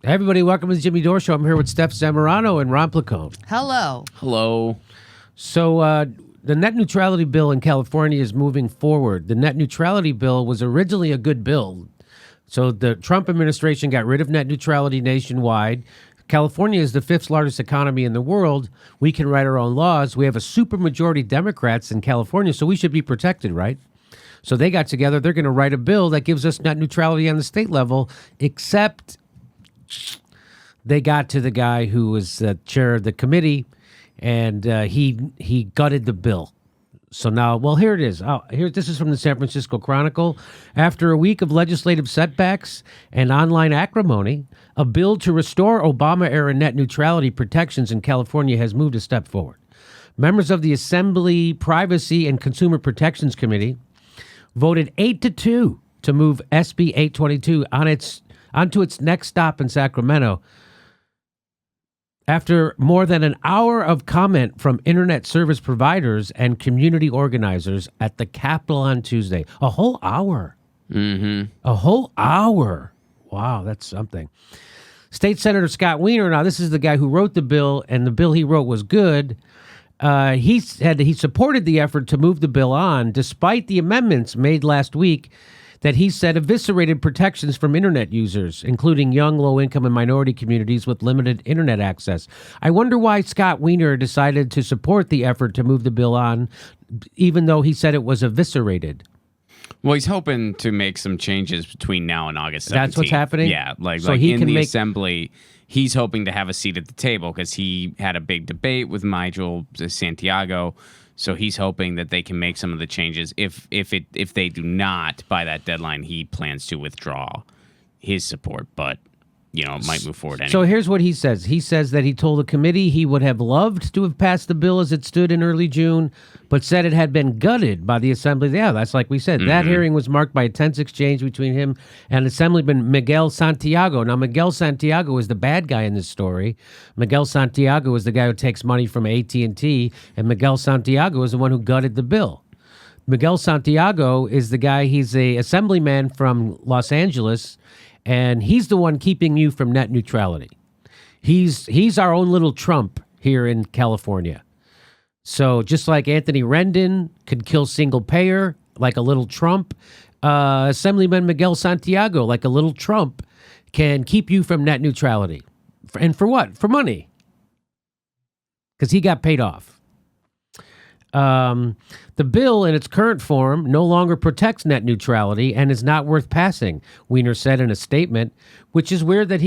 Hey everybody, welcome to the Jimmy Dore Show. I'm here with Steph Zamorano and Ron Placone. Hello. Hello. So the Net Neutrality Bill in California is moving forward. The Net Neutrality Bill was originally a good bill. So the Trump administration got rid of net neutrality nationwide. California is the fifth largest economy in the world. We can write our own laws. We have a supermajority Democrats in California, so we should be protected, right? So they got together. They're going to write a bill that gives us net neutrality on the state level, except they got to the guy who was the chair of the committee, and he gutted the bill. So now, well, here it is. This is from the San Francisco Chronicle. After a week of legislative setbacks and online acrimony, a bill to restore Obama-era net neutrality protections in California has moved a step forward. Members of the Assembly Privacy and Consumer Protections Committee voted 8-2 to move SB 822 onto its next stop in Sacramento. After more than an hour of comment from internet service providers and community organizers at the Capitol on Tuesday. A whole hour. Mm-hmm. A whole hour. Wow, that's something. State Senator Scott Wiener, now this is the guy who wrote the bill, and the bill he wrote was good. He said he supported the effort to move the bill on, despite the amendments made last week that he said eviscerated protections from internet users, including young, low-income, and minority communities with limited internet access. I wonder why Scott Wiener decided to support the effort to move the bill on, even though he said it was eviscerated. Well, he's hoping to make some changes between now and August 17th. That's what's happening? Yeah, So he in can the make- assembly, he's hoping to have a seat at the table because he had a big debate with Nigel Santiago. So he's hoping that they can make some of the changes. If they do not by that deadline, he plans to withdraw his support. But it might move forward anyway. So here's what he says. He says that he told the committee he would have loved to have passed the bill as it stood in early June, but said it had been gutted by the Assembly. Yeah, that's like we said. Mm-hmm. That hearing was marked by a tense exchange between him and Assemblyman Miguel Santiago. Now, Miguel Santiago is the bad guy in this story. Miguel Santiago is the guy who takes money from AT&T, and Miguel Santiago is the one who gutted the bill. Miguel Santiago is the guy, he's a assemblyman from Los Angeles, and he's the one keeping you from net neutrality. He's our own little Trump here in California. So just like Anthony Rendon could kill single payer like a little Trump, Assemblyman Miguel Santiago, like a little Trump, can keep you from net neutrality. And for what? For money. Because he got paid off. The bill in its current form no longer protects net neutrality and is not worth passing, Wiener said in a statement, which is weird that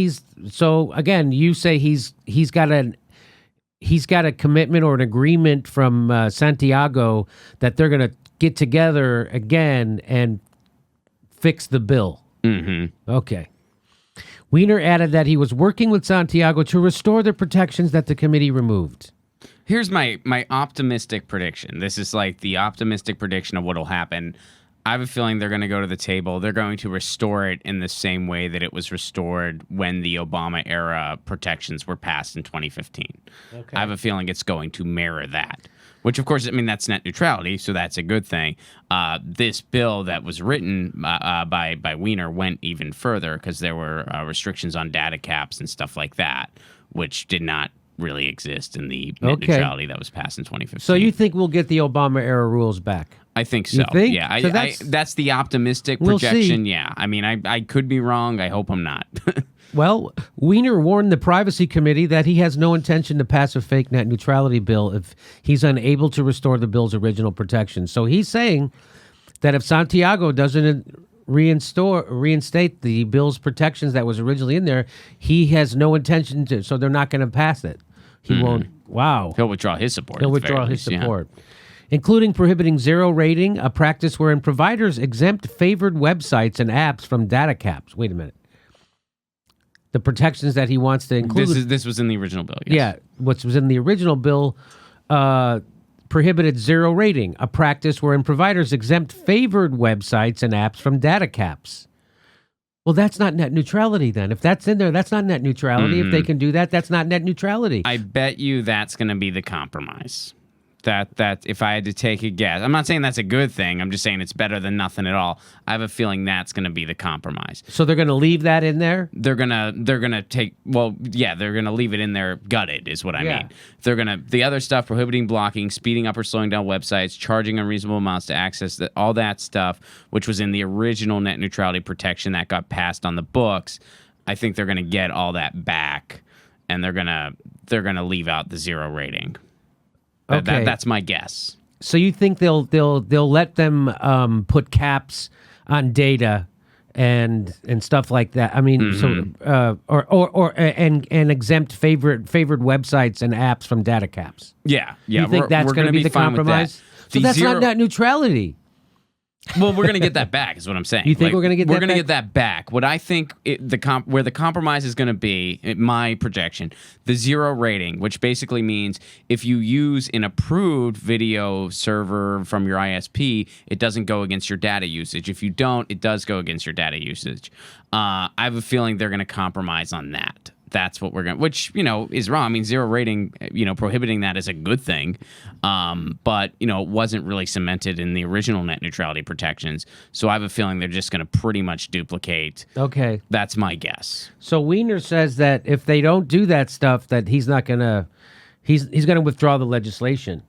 so again, you say he's got a commitment or an agreement from Santiago that they're going to get together again and fix the bill. Mm-hmm. Okay. Wiener added that he was working with Santiago to restore the protections that the committee removed. Here's my optimistic prediction. This is like the optimistic prediction of what will happen. I have a feeling they're going to go to the table. They're going to restore it in the same way that it was restored when the Obama-era protections were passed in 2015. Okay. I have a feeling it's going to mirror that, which, of course, that's net neutrality, so that's a good thing. This bill that was written by Wiener went even further because there were restrictions on data caps and stuff like that, which did not really exist in the net neutrality that was passed in 2015. So you think we'll get the Obama-era rules back? I think so. You think? Yeah, So that's the optimistic We'll projection. see. Yeah, I could be wrong. I hope I'm not. Well, Wiener warned the Privacy Committee that he has no intention to pass a fake net neutrality bill if he's unable to restore the bill's original protections. So he's saying that if Santiago doesn't reinstate the bill's protections that was originally in there, he has no intention to, so they're not going to pass it. He won't. Wow. He'll withdraw his support. He'll at the withdraw very his least, support. Including prohibiting zero rating, a practice wherein providers exempt favored websites and apps from data caps. Wait a minute. The protections that he wants to include. This was in the original bill. Yes. Yeah, what was in the original bill prohibited zero rating, a practice wherein providers exempt favored websites and apps from data caps. Well, that's not net neutrality then. If that's in there, that's not net neutrality. If they can do that, that's not net neutrality. I bet you that's going to be the compromise. That if I had to take a guess, I'm not saying that's a good thing. I'm just saying it's better than nothing at all. I have a feeling that's going to be the compromise. So they're going to leave that in there? They're gonna take they're gonna leave it in there gutted is what I mean. They're gonna the other stuff, prohibiting blocking, speeding up or slowing down websites, charging unreasonable amounts to access all that stuff, which was in the original net neutrality protection that got passed on the books. I think they're gonna get all that back, and they're gonna leave out the 0 rating. Okay. That's my guess. So you think they'll let them put caps on data and stuff like that? I mean, so and exempt favored websites and apps from data caps. Yeah. You think that's going to be the compromise? So that's not net neutrality. Well, we're going to get that back, is what I'm saying. You think we're going to get that back? We're going to get that back. What I think where the compromise is going to be, my projection, the 0 rating, which basically means if you use an approved video server from your ISP, it doesn't go against your data usage. If you don't, it does go against your data usage. I have a feeling they're going to compromise on that. That's what we're going to, which, is wrong. I mean, 0 rating, prohibiting that is a good thing. But, it wasn't really cemented in the original net neutrality protections. So I have a feeling they're just going to pretty much duplicate. Okay. That's my guess. So Weiner says that if they don't do that stuff, that he's not going to, he's going to withdraw the legislation.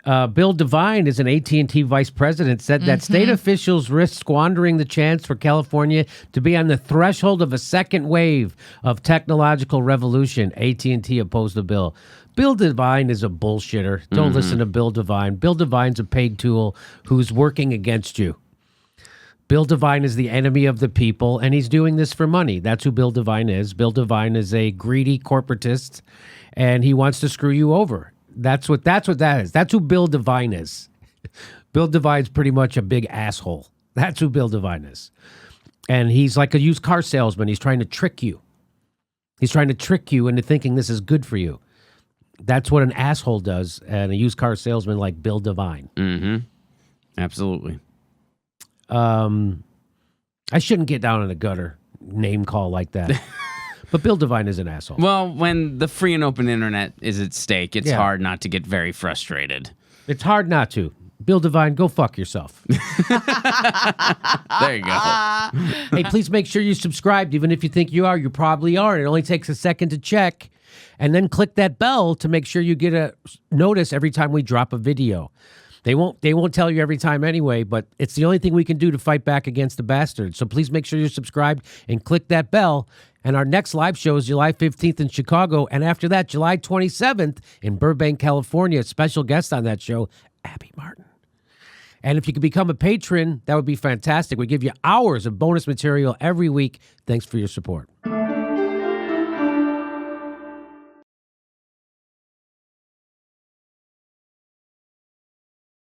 Bill Devine is an AT&T vice president, said that state officials risk squandering the chance for California to be on the threshold of a second wave of technological revolution. AT&T opposed the bill. Bill Devine is a bullshitter. Don't listen to Bill Devine. Bill Devine's a paid tool who's working against you. Bill Devine is the enemy of the people, and he's doing this for money. That's who Bill Devine is. Bill Devine is a greedy corporatist, and he wants to screw you over. That's what that is. That's who Bill Devine is. Bill Devine's pretty much a big asshole. That's who Bill Devine is. And he's like a used car salesman. He's trying to trick you. He's trying to trick you into thinking this is good for you. That's what an asshole does, and a used car salesman like Bill Devine. Mm-hmm. Absolutely. I shouldn't get down in the gutter name call like that. But Bill Devine is an asshole. Well, when the free and open internet is at stake, it's hard not to get very frustrated. It's hard not to. Bill Devine, go fuck yourself. There you go. Hey, please make sure you subscribed. Even if you think you are, you probably are. It only takes a second to check. And then click that bell to make sure you get a notice every time we drop a video. They won't tell you every time anyway, but it's the only thing we can do to fight back against the bastards. So please make sure you're subscribed and click that bell. And our next live show is July 15th in Chicago. And after that, July 27th in Burbank, California. Special guest on that show, Abby Martin. And if you could become a patron, that would be fantastic. We give you hours of bonus material every week. Thanks for your support.